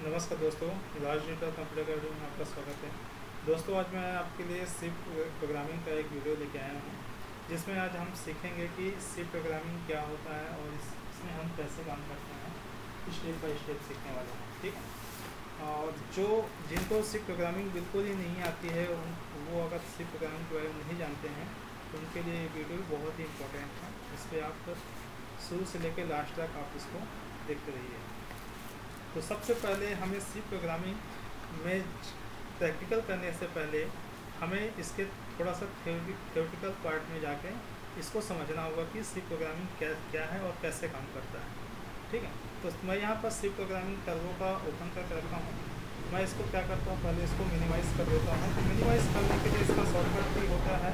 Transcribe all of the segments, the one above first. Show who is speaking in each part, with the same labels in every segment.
Speaker 1: नमस्कार दोस्तों, राज digital computer academy में आपका स्वागत है। दोस्तों, आज मैं आपके लिए सी प्रोग्रामिंग का एक वीडियो लेके आया हूँ, जिसमें आज हम सीखेंगे कि सी प्रोग्रामिंग क्या होता है और इसमें हम कैसे काम करते हैं। स्टेप बाय स्टेप सीखने वाले हैं, ठीक है। और जिनको सी प्रोग्रामिंग बिल्कुल ही नहीं आती है, वो अगर सी प्रोग्रामिंग के बारे में नहीं जानते हैं तो उनके लिए ये वीडियो बहुत ही इंपॉर्टेंट है। इस पर आप शुरू से लेकर लास्ट तक आप इसको देखते रहिए। तो सबसे पहले हमें सी प्रोग्रामिंग में प्रैक्टिकल करने से पहले हमें इसके थोड़ा सा थ्योरेटिकल पार्ट में जाके इसको समझना होगा कि सी प्रोग्रामिंग क्या है और कैसे काम करता है, ठीक है। तो मैं यहाँ पर सी प्रोग्रामिंग टर्बो का ओपन करके रखा हूँ। मैं इसको क्या करता हूँ, पहले इसको मिनिमाइज़ कर देता हूँ। तो मिनिमाइज़ करने के लिए इसका शॉर्टकट भी होता है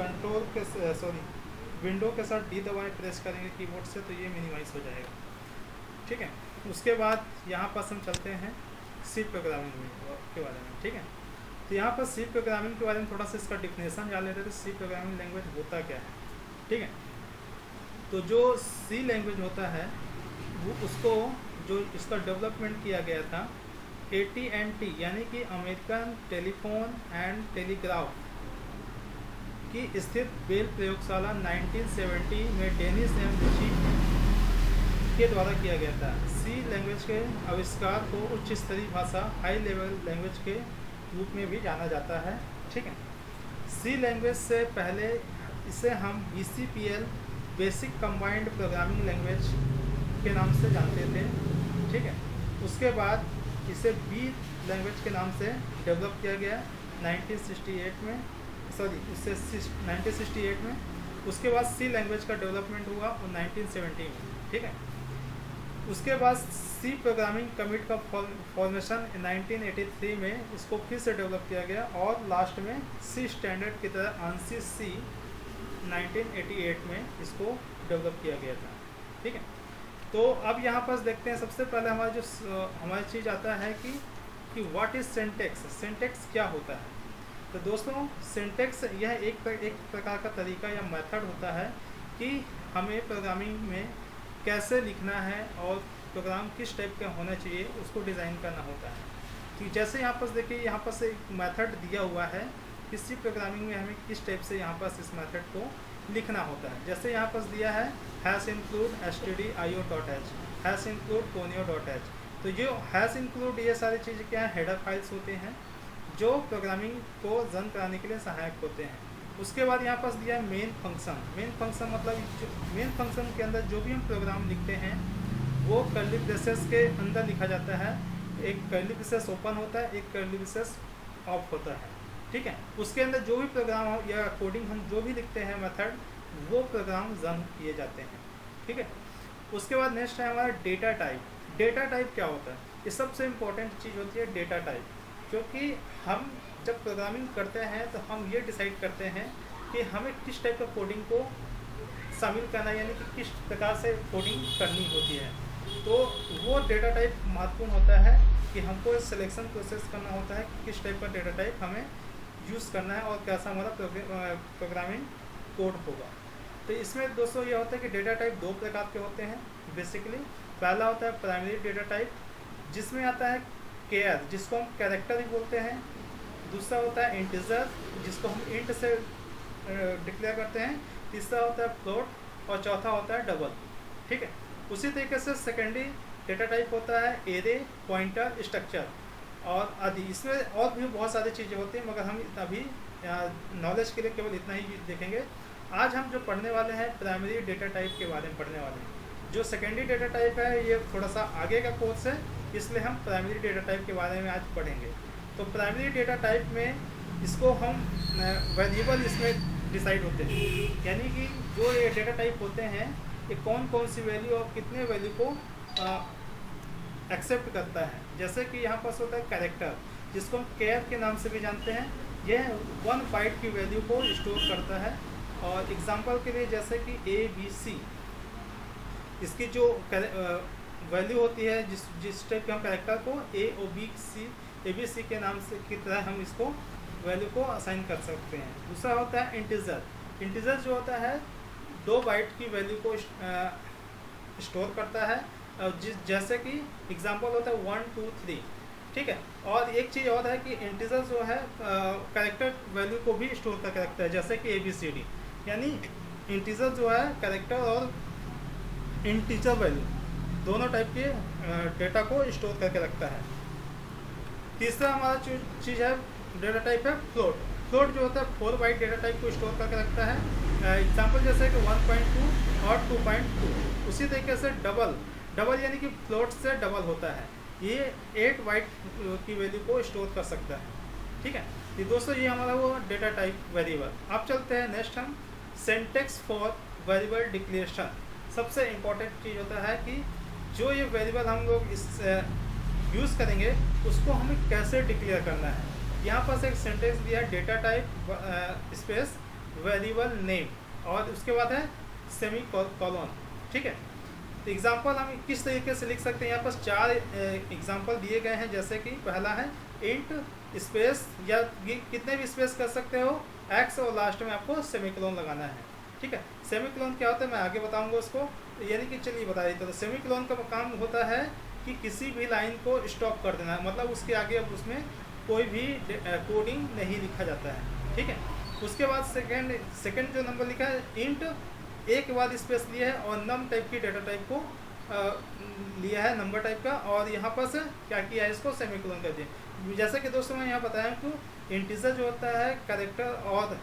Speaker 1: कंट्रोल के विंडो के साथ डी दबाएँ प्रेस करेंगे कीबोर्ड से, तो ये मिनिमाइज़ हो जाएगा, ठीक है। उसके बाद यहाँ पर हम चलते हैं सी प्रोग्रामिंग के बारे में, ठीक है। तो यहाँ पर सी प्रोग्रामिंग के बारे में थोड़ा सा इसका डिफिनेशन जान लेते हैं। तो सी प्रोग्रामिंग लैंग्वेज होता क्या है, ठीक है। तो जो सी लैंग्वेज होता है वो उसको जो इसका डेवलपमेंट किया गया था AT&T यानी कि अमेरिकन टेलीफोन एंड टेलीग्राफ की स्थित बेल प्रयोगशाला 1970 में डेनिस एम रिची के द्वारा किया गया था। सी लैंग्वेज के आविष्कार को उच्च स्तरीय भाषा हाई लेवल लैंग्वेज के रूप में भी जाना जाता है, ठीक है। सी लैंग्वेज से पहले इसे हम BCPL basic combined programming language के नाम से जानते थे, ठीक है। उसके बाद इसे बी लैंग्वेज के नाम से डेवलप किया गया 1968 में, इससे 1968 में। उसके बाद सी लैंग्वेज का डेवलपमेंट हुआ 1970 में, ठीक है। उसके बाद सी प्रोग्रामिंग कमिट का फॉर्मेशन 1983 में इसको फिर से डेवलप किया गया और लास्ट में सी स्टैंडर्ड की तरह ANSYS C 1988 में इसको डेवलप किया गया था, ठीक है। तो अब यहाँ पर देखते हैं, सबसे पहले हमारी चीज़ आता है कि व्हाट इज़ सिंटैक्स। सिंटैक्स क्या होता है। तो दोस्तों, सिंटैक्स यह एक प्रकार का तरीका या मेथड होता है कि हमें प्रोग्रामिंग में कैसे लिखना है और प्रोग्राम किस टाइप का होना चाहिए उसको डिज़ाइन करना होता है। कि जैसे यहाँ पर देखिए, यहाँ पर से एक मेथड दिया हुआ है, किसी प्रोग्रामिंग में हमें किस टाइप से यहाँ पर इस मेथड को लिखना होता है। जैसे यहाँ पर दिया है #include stdio.h, #include conio.h। तो जो #include ये सारी चीज़ें क्या है, हेडर फाइल्स होते हैं जो प्रोग्रामिंग को रन कराने के लिए सहायक होते हैं। उसके बाद यहाँ पर दिया है मेन फंक्शन। मेन फंक्शन मतलब मेन फंक्शन के अंदर जो भी हम प्रोग्राम लिखते हैं वो कर्ली ब्रेसेस के अंदर लिखा जाता है। एक कर्ली ब्रेसेस ओपन होता है, एक कर्ली ब्रेसेस ऑफ होता है, ठीक है। उसके अंदर जो भी प्रोग्राम या कोडिंग हम जो भी लिखते हैं मेथड, वो प्रोग्राम रन किए जाते हैं, ठीक है। उसके बाद नेक्स्ट है हमारा डेटा टाइप। डेटा टाइप क्या होता है, ये सबसे इम्पोर्टेंट चीज़ होती है डेटा टाइप, क्योंकि हम जब प्रोग्रामिंग करते हैं तो हम ये डिसाइड करते हैं कि हमें किस टाइप का कोडिंग को शामिल करना है, यानी कि किस प्रकार से कोडिंग करनी होती है। तो वो डेटा टाइप महत्वपूर्ण होता है कि हमको सिलेक्शन प्रोसेस करना होता है कि किस टाइप का डेटा टाइप हमें यूज़ करना है और कैसा हमारा प्रोग्रामिंग कोड होगा। तो इसमें दोस्तों ये होता है कि डेटा टाइप दो प्रकार के होते हैं बेसिकली। पहला होता है प्राइमरी डेटा टाइप, जिसमें आता है केयर, जिसको हम कैरेक्टर भी बोलते हैं। दूसरा होता है इंटीजर, जिसको हम इंट से डिक्लेयर करते हैं। तीसरा होता है फ्लोट और चौथा होता है डबल, ठीक है। उसी तरीके से सेकेंडरी डेटा टाइप होता है एरे, पॉइंटर, स्ट्रक्चर और आदि। इसमें और भी बहुत सारी चीज़ें होती हैं, मगर हम अभी नॉलेज के लिए केवल इतना ही देखेंगे। आज हम जो पढ़ने वाले हैं प्राइमरी डेटा टाइप के बारे में पढ़ने वाले हैं। जो सेकेंडरी डेटा टाइप है ये थोड़ा सा आगे का कोर्स है, इसलिए हम प्राइमरी डेटा टाइप के बारे में आज पढ़ेंगे। तो प्राइमरी डेटा टाइप में इसको हम वेरिएबल इसमें डिसाइड होते हैं, यानी कि जो ये डेटा टाइप होते हैं ये कौन कौन सी वैल्यू और कितने वैल्यू को एक्सेप्ट करता है। जैसे कि यहाँ पर होता है कैरेक्टर, जिसको हम केयर के नाम से भी जानते हैं। यह 1 बाइट की वैल्यू को स्टोर करता है। और एग्जांपल के लिए जैसे कि ABC, इसकी जो वैल्यू होती है, जिस टाइप के हम कैरेक्टर को ABC के नाम से की तरह हम इसको वैल्यू को असाइन कर सकते हैं। दूसरा होता है इंटीजर। इंटीजर जो होता है 2 बाइट की वैल्यू को स्टोर करता है जैसे कि एग्जांपल होता है 1 2 3, ठीक है। और एक चीज़ और है कि इंटीजर जो है कैरेक्टर वैल्यू को भी स्टोर करके रखता है, जैसे कि ABCD, यानी इंटीजर जो है कैरेक्टर और इंटीजर वैल्यू दोनों टाइप के डेटा को स्टोर करके रखता है। तीसरा हमारा चीज़ है डेटा टाइप है फ्लोट। फ्लोट जो होता है 4 बाइट डेटा टाइप को स्टोर करके रखता है। एग्जांपल जैसे कि 1.2 और 2.2। उसी तरीके से डबल यानी कि फ्लोट से डबल होता है, ये 8 बाइट की वैल्यू को स्टोर कर सकता है, ठीक है। ये दोस्तों ये हमारा वो डेटा टाइप वेरिएबल। अब चलते हैं नेक्स्ट हम सिंटैक्स फॉर वेरिएबल डिक्लेरेशन। सबसे इम्पोर्टेंट चीज़ होता है कि जो ये वेरिएबल हम लोग इस यूज़ करेंगे उसको हमें कैसे डिक्लेयर करना है। यहाँ पर एक सेंटेंस दिया है, data type space variable name और उसके बाद है सेमी कॉलन, ठीक है। तो एग्जांपल हम किस तरीके से लिख सकते हैं, यहाँ पर 4 एग्जांपल दिए गए हैं। जैसे कि पहला है इंट स्पेस, या कितने भी स्पेस कर सकते हो एक्स, और लास्ट में आपको सेमीकोलन लगाना है, ठीक है। सेमीकोलन क्या होता है मैं आगे बताऊंगा उसको, यानी कि चलिए बता देता हूँ। सेमीकोलन का काम होता है कि किसी भी लाइन को स्टॉप कर देना है, मतलब उसके आगे अब उसमें कोई भी कोडिंग नहीं लिखा जाता है, ठीक है। उसके बाद सेकंड जो नंबर लिखा है इंट, एक के बाद स्पेस लिया है और नम टाइप की डेटा टाइप को लिया है, नंबर टाइप का, और यहाँ पर से क्या किया है इसको सेमीकोलन कर दिया। जैसे कि दोस्तों मैं यहाँ बताया कि इंटीजर जो होता है कैरेक्टर और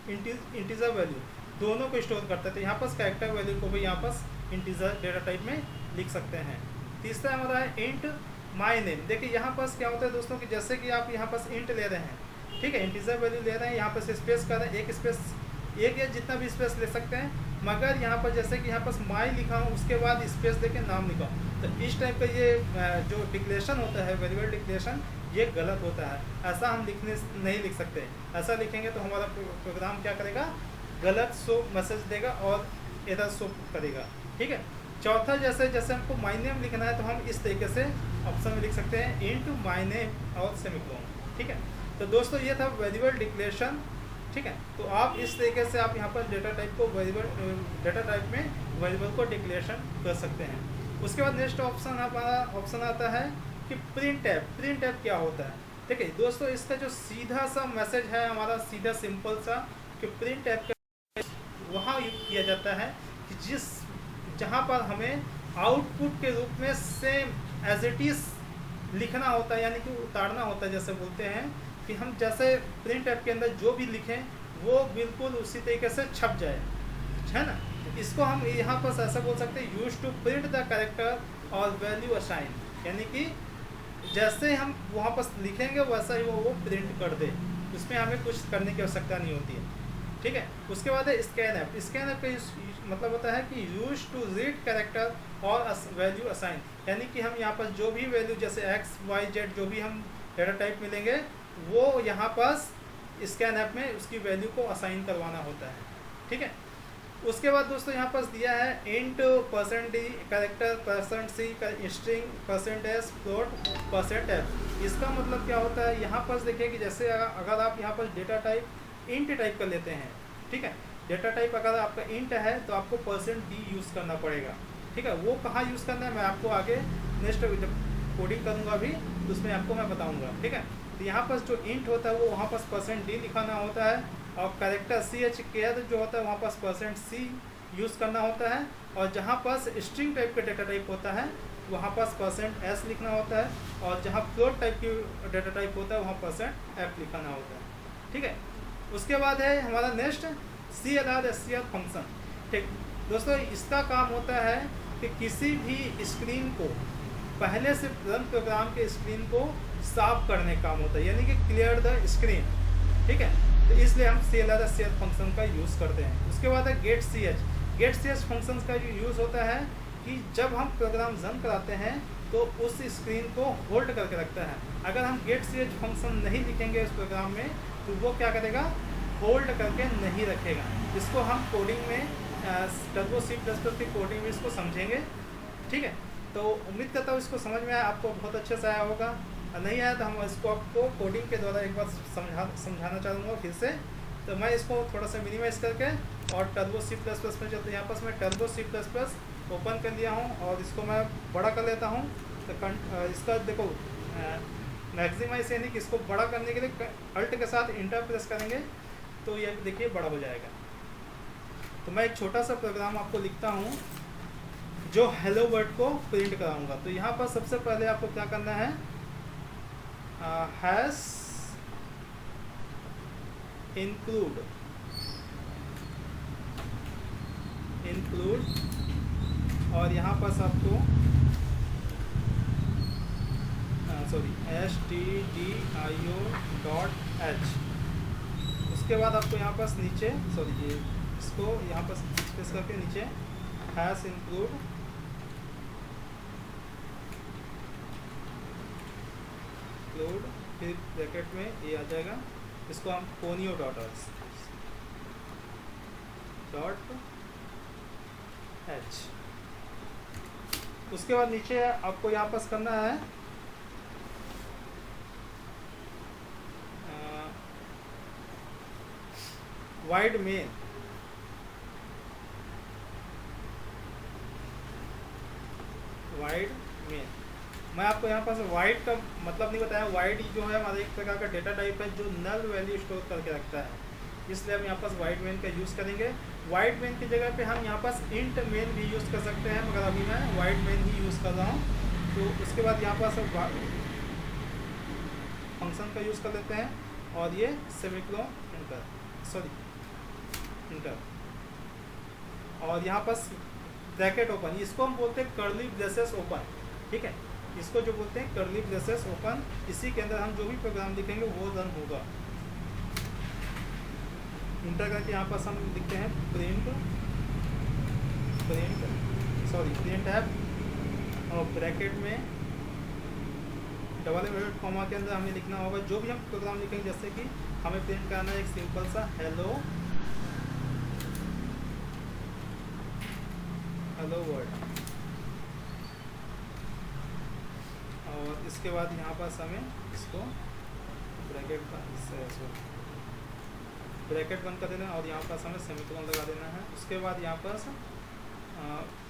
Speaker 1: इंटीजर वैल्यू दोनों को स्टोर करता है, तो यहाँ पर कैरेक्टर वैल्यू को भी यहाँ पर इंटीजर डेटा टाइप में लिख सकते हैं। तीसरा हमारा है इंट माई नेम। देखिए यहाँ पर क्या होता है दोस्तों कि जैसे कि आप यहाँ पर इंट ले रहे हैं, ठीक है, इंटीजर वैल्यू ले रहे हैं, यहाँ पर स्पेस कर रहे हैं, एक स्पेस, एक या जितना भी स्पेस ले सकते हैं, मगर यहाँ पर जैसे कि यहाँ पर माई लिखा हूँ उसके बाद स्पेस देके नाम लिखा हूँ, तो इस टाइप का ये जो डिक्लेरेशन होता है वेरिएबल डिक्लेरेशन, ये गलत होता है। ऐसा हम नहीं लिख सकते। ऐसा लिखेंगे तो हमारा प्रोग्राम क्या करेगा, गलत शो मैसेज देगा और एरर शो करेगा, ठीक है। चौथा जैसे हमको माई नेम लिखना है तो हम इस तरीके से ऑप्शन में लिख सकते हैं इंट माई नेम और सेमीकोलन, ठीक है। तो दोस्तों ये था वेरिएबल डिक्लेरेशन, ठीक है। तो आप इस तरीके से आप यहाँ पर डेटा टाइप को डेटा टाइप में वेरिएबल को डिक्लेरेशन कर सकते हैं। उसके बाद नेक्स्ट हमारा ऑप्शन आता है कि प्रिंट टैब क्या होता है। देखिए दोस्तों इसका जो सीधा सा मैसेज है हमारा, सीधा सिंपल सा कि प्रिंट टैब वहाँ यूज किया जाता है कि जहाँ पर हमें आउटपुट के रूप में सेम एज इट इज़ लिखना होता है, यानी कि उतारना होता है। जैसे बोलते हैं कि हम जैसे प्रिंट ऐप के अंदर जो भी लिखें वो बिल्कुल उसी तरीके से छप जाए, है ना। इसको हम यहाँ पर ऐसा बोल सकते हैं use to print the character और वैल्यू असाइन, यानी कि जैसे हम वहाँ पर लिखेंगे वैसा ही वो प्रिंट कर दे, उसमें हमें कुछ करने की आवश्यकता नहीं होती है, ठीक है। उसके बाद है स्कैन ऐप का मतलब होता है कि यूज टू रीड कैरेक्टर और वैल्यू असाइन, यानी कि हम यहाँ पर जो भी वैल्यू जैसे एक्स वाई जेड जो भी हम डेटा टाइप मिलेंगे वो यहाँ पर स्कैन ऐप में उसकी वैल्यू को असाइन करवाना होता है, ठीक है। उसके बाद दोस्तों यहाँ पर दिया है int %d character %c string %s float %f। इसका मतलब क्या होता है, यहाँ पर देखिए कि जैसे अगर आप यहाँ पर डेटा टाइप इंट टाइप कर लेते हैं, ठीक है, डेटा टाइप अगर आपका इंट है तो आपको %d यूज़ करना पड़ेगा, ठीक है। वो कहाँ यूज़ करना है मैं आपको आगे नेक्स्ट जब कोडिंग करूँगा अभी तो उसमें आपको मैं बताऊँगा, ठीक है। तो यहाँ पर जो इंट होता है वो वहाँ पर %d लिखाना होता है, और कैरेक्टर ch जो होता है वहाँ पर %c यूज़ करना होता है, और जहाँ पर स्ट्रिंग टाइप का डेटा टाइप होता है वहाँ पर %s लिखना होता है, और जहाँ फ्लोट टाइप की डेटा टाइप होता है वहाँ %f लिखाना होता है, ठीक है। उसके बाद है हमारा नेक्स्ट CLR फंक्शन, ठीक दोस्तों। इसका काम होता है कि किसी भी स्क्रीन को पहले से रन प्रोग्राम के स्क्रीन को साफ करने का काम होता है, यानी कि क्लियर द स्क्रीन, ठीक है। तो इसलिए हम CLR फंक्शन का यूज़ करते हैं। उसके बाद है गेट ch फंक्शन का यूज़ होता है कि जब हम प्रोग्राम रन कराते हैं तो उस स्क्रीन को होल्ड करके रखता है। अगर हम गेट ch फंक्शन नहीं लिखेंगे इस प्रोग्राम में तो वो क्या करेगा, होल्ड करके नहीं रखेगा। इसको हम कोडिंग में टर्बो C++ की कोडिंग में इसको समझेंगे, ठीक है। तो उम्मीद करता हूँ इसको समझ में आया, आपको बहुत अच्छे से आया होगा। नहीं आया तो हम इसको आपको कोडिंग के द्वारा एक बार समझाना चाहूँगा फिर से। तो मैं इसको थोड़ा सा मिनिमाइज़ करके और टर्बो C++ में चलते हैं। यहाँ पर मैं टर्बो C++ ओपन कर लिया हूँ और इसको मैं बड़ा कर लेता हूँ। तो इसका देखो मैक्सिमाइज यानी कि इसको बड़ा करने के लिए अल्ट के साथ इंटर प्रेस करेंगे तो ये देखिए बड़ा हो जाएगा। तो मैं एक छोटा सा प्रोग्राम आपको लिखता हूँ जो हेलो वर्ड को प्रिंट कराऊंगा। तो यहाँ पर सबसे पहले आपको क्या करना है, हैश इंक्लूड और यहाँ पर आपको stdio.h। उसके बाद आपको यहाँ पर नीचे इसको यहाँ पर स्पेस करके नीचे हैश इंक्लूड फिर ब्रैकेट में ये आ जाएगा, इसको हम conio.h। उसके बाद नीचे आपको यहाँ पास करना है वाइड मेन। मैं आपको यहाँ पास वाइड का मतलब नहीं बताया। वाइड जो है हमारा एक प्रकार का डेटा टाइप है जो नल वैल्यू स्टोर करके रखता है, इसलिए हम यहाँ पास वाइड मेन का यूज़ करेंगे। वाइड मेन की जगह पे हम यहाँ पास इंट मेन भी यूज़ कर सकते हैं, मगर अभी मैं वाइड मेन ही यूज़ कर रहा हूँ। तो उसके बाद यहाँ पास फंक्शन का यूज़ कर लेते हैं और ये सेमीकोलन इंटर और यहाँ पास ब्रैकेट ओपन, इसको हम बोलते हैं कर्ली ब्रेसेस ओपन। ठीक है, इसको जो बोलते हैं कर्ली ब्रेसेस ओपन, इसी के अंदर हम जो भी प्रोग्राम लिखेंगे वो रन होगा। इंटर करके यहाँ पास हम लिखते हैं प्रिंट ऐप और ब्रैकेट में डबल इनवर्टेड कॉमा के अंदर हमें लिखना होगा जो भी हम प्रोग्राम लिखेंगे। जैसे कि हमें प्रिंट करना है एक सिंपल सा हेलो वर्ल्ड, और इसके बाद यहाँ पास हमें इसको ब्रैकेट बंद कर देना और यहाँ पास हमें सेमीकोलन लगा देना है। उसके बाद यहाँ पास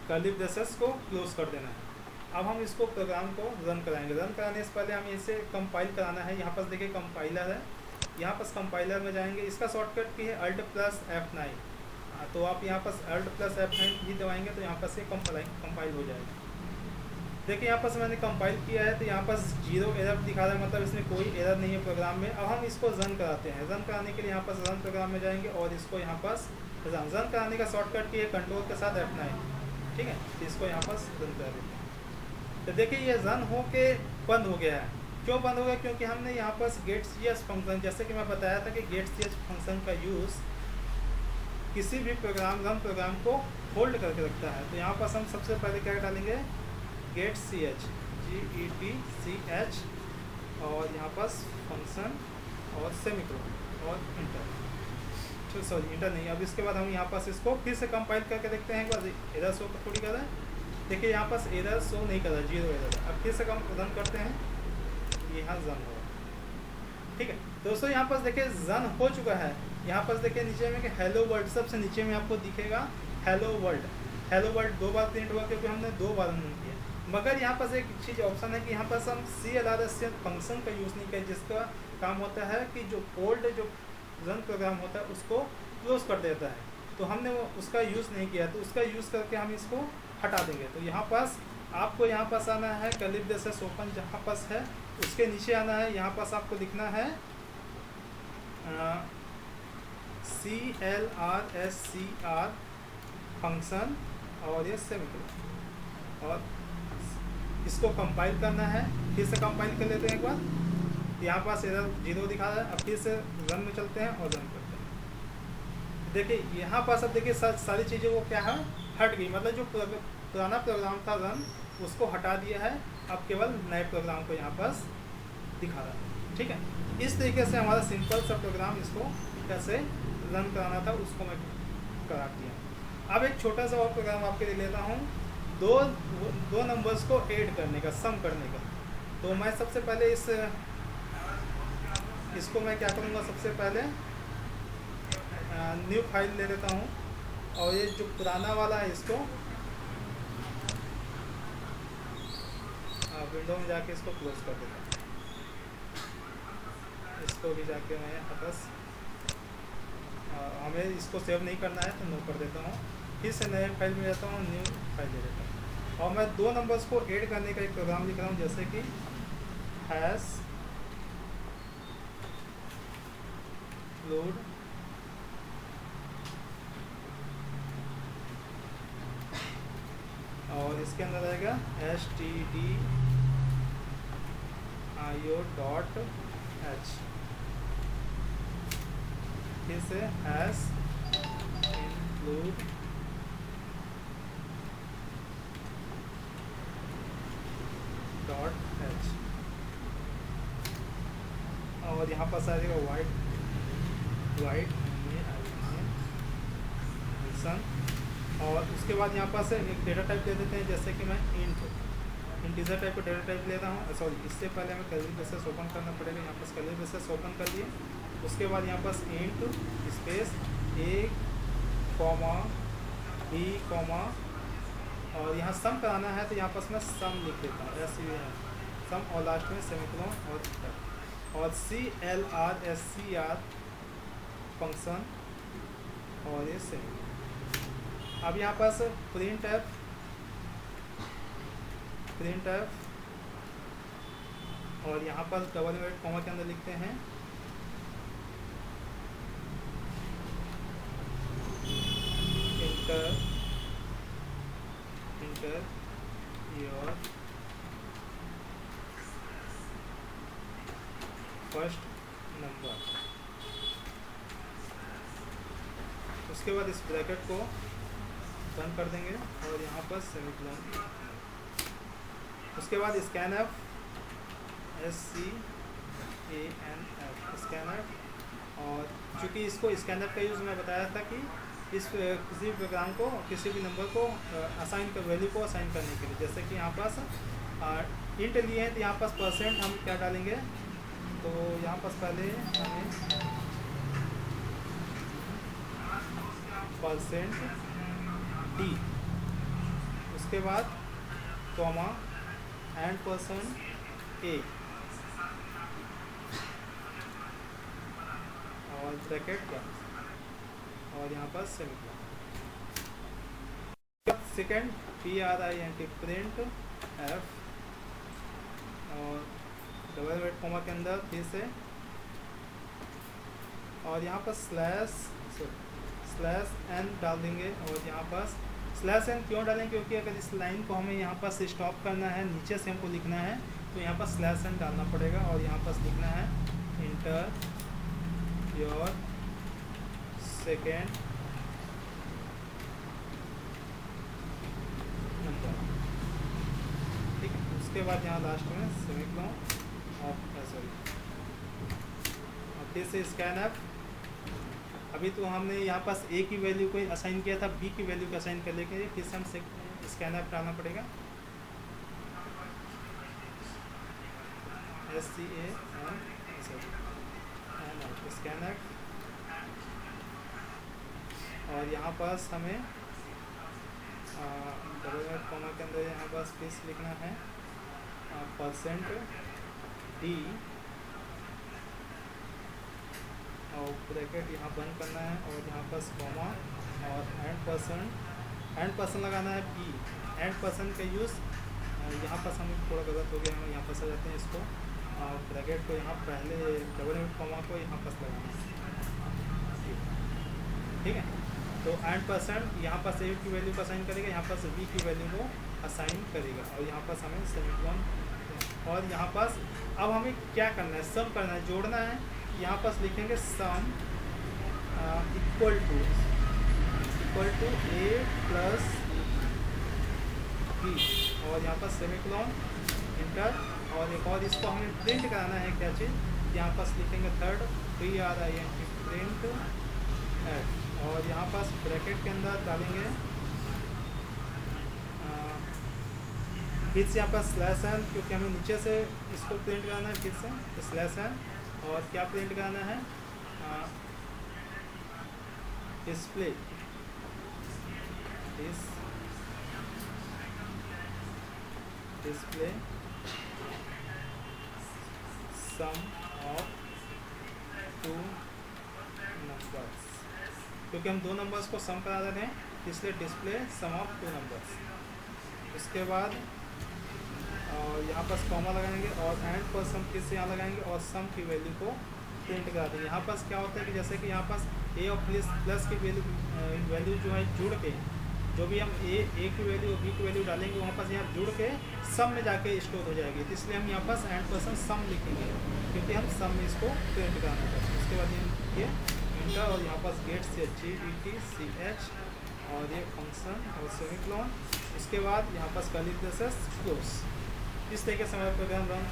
Speaker 1: कर्ली ब्रेसेस को क्लोज कर देना है। अब हम इसको प्रोग्राम को रन कराएंगे। रन कराने से पहले हमें इसे कंपाइल कराना है। यहाँ पास देखिए कंपाइलर है, यहाँ पास कंपाइलर में जाएंगे। इसका शॉर्टकट की है Alt+F9। तो आप यहाँ पास Alt+F9 ही दबाएंगे तो यहाँ पास ये कंपाइल हो जाएगा। देखिए यहाँ पास मैंने कंपाइल किया है तो यहाँ पास 0 एरर दिखा रहा है, मतलब इसमें कोई एरर नहीं है प्रोग्राम में। अब हम इसको रन कराते हैं। रन कराने के लिए यहाँ पास रन प्रोग्राम में जाएंगे और इसको यहाँ पास रन कराने का शॉर्टकट की है कंट्रोल के साथ F9। ठीक है, तो इसको यहाँ पास रन कर देते हैं। तो देखिए ये रन हो के बंद हो गया है। क्यों बंद हो गया? क्योंकि हमने यहाँ पास getCH फंक्शन, जैसे कि मैं बताया था कि getCH फंक्शन का यूज़ किसी भी रन प्रोग्राम को होल्ड करके रखता है। तो यहाँ पास हम सबसे पहले क्या डालेंगे, getCH GETCH और यहाँ पास फंक्शन और सेमीकोलन और इंटर नहीं। अब इसके बाद हम यहाँ पास इसको फिर से कंपाइल करके देखते हैं एक बार। एरर शो थोड़ी कर रहा है, देखिए यहाँ पास एरर शो नहीं कर रहा, 0 एरर है। अब फिर से रन करते हैं, यहाँ रन होगा। ठीक है दोस्तों, यहाँ पास देखिए रन हो चुका है। यहाँ पास देखिए नीचे में कि हेलो वर्ल्ड, सबसे नीचे में आपको दिखेगा हेलो वर्ल्ड 2 बार प्रिंट हुआ क्योंकि हमने 2 बार रन किया। मगर यहाँ पास एक चीज़ ऑप्शन है कि यहाँ पास हम CLRS फंक्शन का यूज़ नहीं करें, जिसका काम होता है कि जो ओल्ड जो रन प्रोग्राम होता है उसको क्लोज कर देता है। तो हमने वो उसका यूज़ नहीं किया, तो उसका यूज़ करके हम इसको हटा देंगे। तो यहाँ पास आपको यहाँ पास आना है कर्ली ब्रेसेस ओपन, जहाँ पास है उसके नीचे आना है। यहाँ पास आपको लिखना है CLRSCR फंक्शन और ये सेमीकोलन और इसको कंपाइल करना है। फिर से कंपाइल कर लेते हैं एक बार। यहाँ पास एरर 0 दिखा रहा है। अब फिर से रन में चलते हैं और रन करते हैं। देखिए यहाँ पास अब देखिए सारी चीज़ें वो क्या है, हट गई। मतलब जो पुराना प्रोग्राम था रन, उसको हटा दिया है। अब केवल नए प्रोग्राम को यहाँ पास दिखा रहा है। ठीक है, इस तरीके से हमारा सिंपल सा प्रोग्राम इसको कैसे रन कराना था उसको मैं करा दिया। अब एक छोटा सा और प्रोग्राम आपके लिए लेता हूँ, दो नंबर्स को ऐड करने का, सम करने का। तो मैं सबसे पहले इसको मैं क्या करूँगा, सबसे पहले न्यू फाइल ले लेता हूँ और ये जो पुराना वाला है इसको विंडो में जाके इसको क्लोज कर देता हूँ। इसको भी जाके मैं वापस हमें इसको सेव नहीं करना है तो नो कर देता हूँ। फिर से नए फाइल में जाता हूँ, न्यू फाइल ले लेता हूँ और मैं 2 नंबर्स को ऐड करने का एक प्रोग्राम लिख रहा हूँ, जैसे कि हैश लोड और इसके अंदर आएगा stdio.h, फिर से हैश include .h और यहाँ पर आएगा वाइट और उसके बाद यहाँ पर से एक डेटा टाइप दे देते हैं, जैसे कि मैं इंटीजर टाइप का डेटा टाइप लेता हूँ। सॉरी, इससे पहले हमें कर्ली ब्रेसेस ओपन करना पड़ेगा। यहाँ पर कर्ली ब्रेसेस ओपन कर लिए, उसके बाद यहाँ पर int space a comma b comma और यहाँ सम कराना है तो यहाँ पर मैं सम लिख देता हूँ, सम और लास्ट में सेमीकोलन और CLRSCR फंक्शन और ये सेमीकोलन। अब यहाँ पास प्रिंट एफ और यहाँ पर डबल इनवर्टेड कॉमा के अंदर लिखते हैं इंटर योर फर्स्ट नंबर। उसके बाद इस ब्रैकेट को बंद कर देंगे और यहाँ पर सेमीकोलन। उसके बाद स्कैनफ स्कैनफ और चूँकि इसको स्कैनर का यूज़ मैं बताया था कि इस किसी प्रोग्राम को किसी भी नंबर को असाइन कर वैल्यू को असाइन करने के लिए, जैसे कि यहाँ पास इंट लिए हैं तो यहाँ पास परसेंट हम क्या डालेंगे, तो यहाँ पास पहले हमें %d, उसके बाद कॉमा एंड %a और ब्रैकेट बंद और यहाँ पर semicolon. Second print print f और डबल इनवर्टेड कॉमा के अंदर फिर से और यहाँ पर स्लैश n डाल देंगे और यहाँ पर स्लैश n क्यों डालें, क्योंकि अगर इस लाइन को हमें यहाँ पर स्टॉप करना है, नीचे से हमको लिखना है तो यहाँ पर स्लैश n डालना पड़ेगा और यहाँ पर लिखना है इंटर योर सेकेंड नंबर। ठीक है, उसके बाद यहाँ लास्ट में सेमीकोलन और फिर से स्कैनफ। अभी तो हमने यहाँ पास a की वैल्यू को असाइन किया था, b की वैल्यू को असाइन कर लेके फिर से हम स्कैनफ डालना पड़ेगा स्कैनफ और यहाँ पास हमें डबल इनवर्टेड कॉमा के अंदर यहाँ पास फिर लिखना है %d और ब्रैकेट यहाँ बंद करना है और यहाँ पर कॉमा और एंड % लगाना है p। एंड % का यूज़ यहाँ पर हमें थोड़ा गलत हो गया, हम यहाँ पर आ जाते हैं इसको और ब्रैकेट को यहाँ पहले डबल इनवर्टेड कॉमा को यहाँ पर लगाना है। ठीक है, तो एंड % यहाँ पर a की वैल्यू को असाइन करेगा, यहाँ पर b की वैल्यू को असाइन करेगा और यहाँ पर हमें सेमीकोलन और यहाँ पर अब हमें क्या करना है, सम करना है, जोड़ना है। यहाँ पर लिखेंगे sum equal to a plus b और यहाँ पर सेमीकोलन इंटर और एक और इसको हमें प्रिंट कराना है क्या चीज़, यहाँ पर लिखेंगे थर्ड print f और यहाँ पर ब्रैकेट के अंदर डालेंगे फिर से यहाँ पर स्लैश n, क्योंकि हमें नीचे से इसको प्रिंट कराना है, फिर से स्लैश n और क्या प्रिंट कराना है display sum of two numbers, क्योंकि हम दो नंबर्स को सम करा रहे हैं इसलिए display sum of two numbers. उसके बाद और यहाँ पर कॉमा लगाएंगे और एंड पर सम फिर से यहाँ लगाएंगे और सम की वैल्यू को प्रिंट करा देंगे। यहाँ पास क्या होता है कि जैसे कि यहाँ पास ए और प्लस की वैल्यू जो है जुड़ के, जो भी हम ए की वैल्यू और बी की वैल्यू डालेंगे वहाँ पास यहाँ जुड़ के सम में जाके स्टोर हो जाएगी, तो इसलिए हम यहाँ पास एंड परसेंट सम लिखेंगे क्योंकि हम सम में इसको प्रिंट कराना चाहते हैं। उसके बाद ये इंटर और यहाँ पास गेट से GET और ये फंक्शन और सेमीकोलन। उसके बाद यहाँ पास कर्ली ब्रेसेस क्लोज। इस तरीके से हमारा प्रोग्राम रन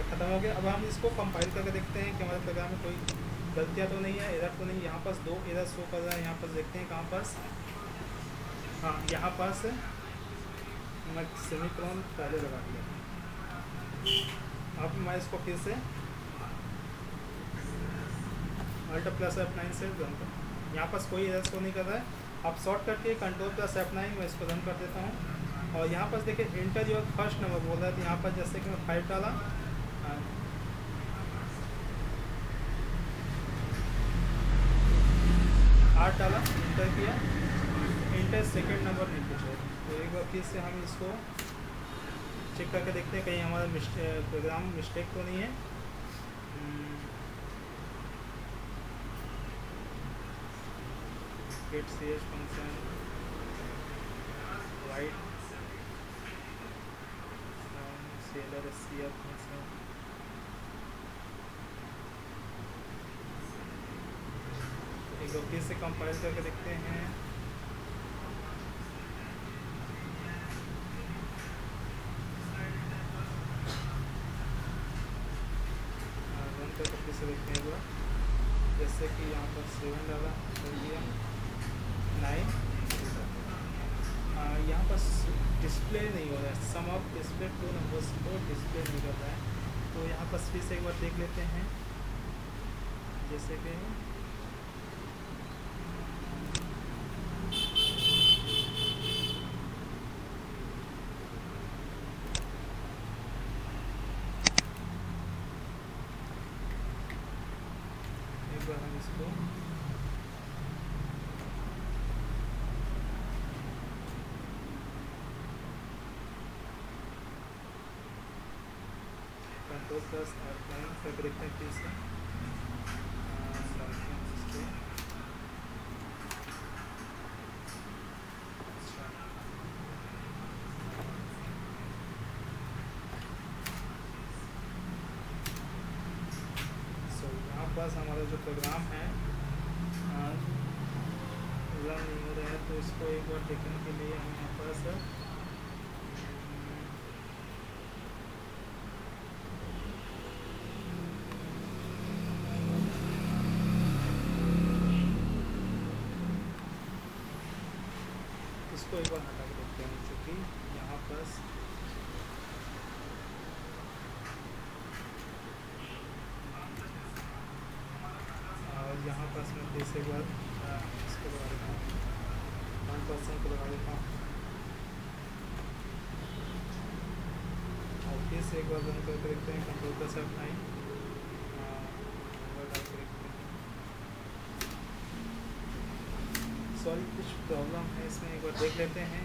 Speaker 1: खत्म हो गया। अब हम इसको कंपाइल करके देखते हैं कि हमारे प्रोग्राम में कोई गलतियाँ तो नहीं है, एरर तो नहीं। यहाँ पास 2 एरर शो कर रहा है। यहाँ पास देखते हैं कहाँ पास, हाँ यहाँ पास मैं सेमीकोलन पहले लगा दिया। अब मैं इसको फिर से Alt+F9 से रन कर, यहाँ पास कोई एरर शो नहीं कर रहा है। अब शॉर्ट करके Ctrl+F9 मैं इसको रन कर देता हूँ और यहाँ पास देखिए इंटर योर फर्स्ट नंबर बोल रहा है, तो यहाँ पर जैसे कि मैं 5 डाला, 8 डाला, इंटर किया, इंटर सेकेंड नंबर नहीं पूछा। तो एक बार फिर से हम इसको चेक करके देखते हैं कहीं हमारा प्रोग्राम मिस्टेक तो नहीं है। Get ch function write seller SCR function, एक बार फिर से कंपाइल करके देखते हैं। रन करके फिर से देखते हैं एक बार, जैसे कि यहाँ पर 7 डाला, कर दिया 9, यहाँ पर डिस्प्ले नहीं हो रहा है, सम ऑफ डिस्प्ले 2 नंबर्स को डिस्प्ले नहीं कर रहा है। तो यहाँ पर फिर से एक बार देख लेते हैं, जैसे कि एक बार हम इसको Ctrl+F9 करके देखते हैं फिर से। यहाँ पास हमारा जो प्रोग्राम है रन नहीं हो रहा है, तो इसको एक बार देखने के लिए हम यहाँ पास इसको एक बार हटा के देखते हैं, क्योंकि यहाँ पास और यहाँ पास मैं फिर से एक बार इसको लगा देता हूँ, 1% को लगा देता हूँ और फिर से एक बार रन करके देखते हैं। Ctrl+F9 सॉरी कुछ प्रॉब्लम है इसमें, एक बार देख लेते हैं।